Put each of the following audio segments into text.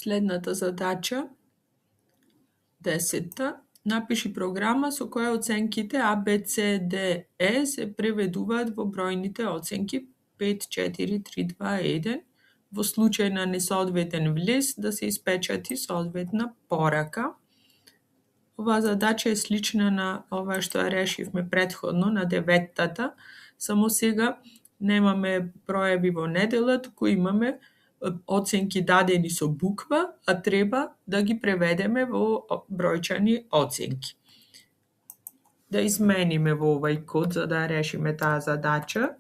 Следната задача, 10-та, напиши програма со која оценките А, Б, С, Д, Е се преведуваат во бројните оценки 5, 4, 3, 2, 1, во случај на несоодветен влез да се испечати соодветна порака. Оваа задача е слична на ова што ја решивме претходно на 9-тата, само сега немаме броеви во недела, туку имаме оценки дадени со буква, а треба да ги преведеме во бројчани оценки. Да измениме во овај код за да решиме таа задача.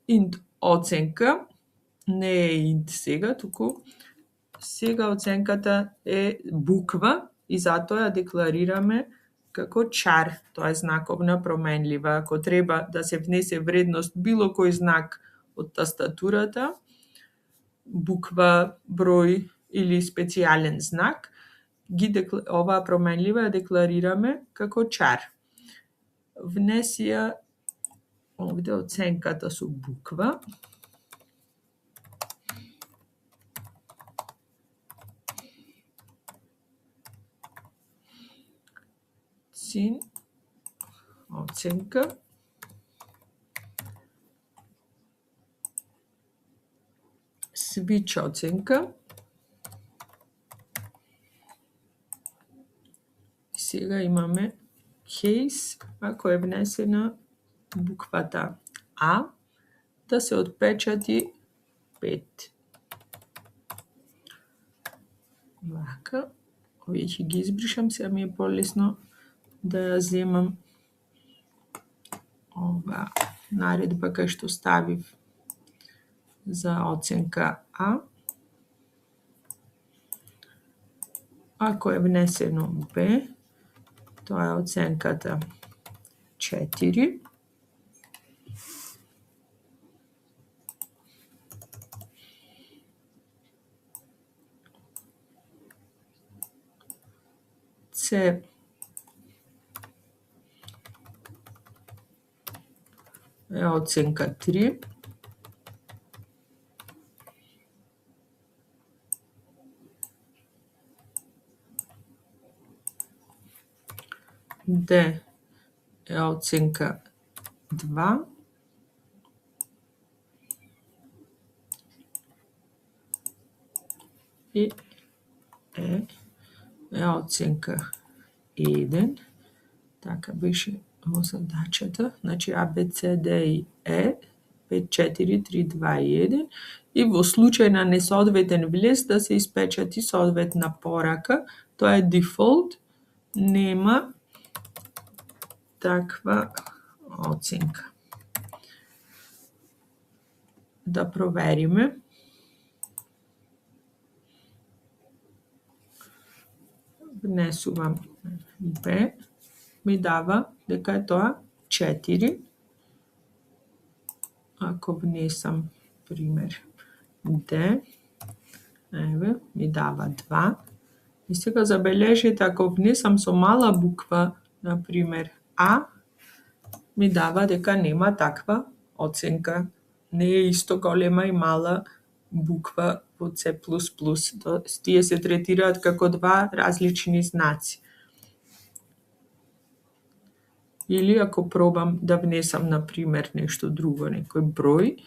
Int оценка не е int сега, туку сега оценката е буква и затоа ја декларираме како char, тоа е знаковна променлива. Ако треба да се внесе вредност било кој знак од тастатурата, буква, број или специјален знак, оваа променлива ја декларираме како char. Внеси ја овде оценката со буква. Син оценка. Switch оценка. Сега имаме case, ако е внесена буквата А, да се отпечати 5. Вака, овие ќе ги избришам, сега ми е полесно да ја земам ова наредба кај што ставив за оценка А. Ако е внесено Б, тоа е оценката 4. С е оценка 3. Д е оценка 2. И е оценка 1. Така беше во задачата. Значи А, Б, С, Д и Е, 5, 4, 3, 2 и 1. И во случај на несоодветен влез да се испечати соодветна порака. Тоа е дефолт, нема таква оценка. Да провериме. Внесувам Б, ми дава дека е тоа 4. Ако внесам, пример, Д, еве, ми дава 2. И сега забележите, ако внесам со мала буква, например, А, ми дава дека нема таква оценка. Не е исто голема и мала буква во C++. Тие се третираат како два различни знаци. Или ако пробам да внесам, например, нешто друго, некој број,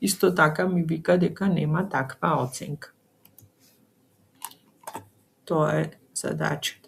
исто така ми вика дека нема таква оценка. Тоа е задача.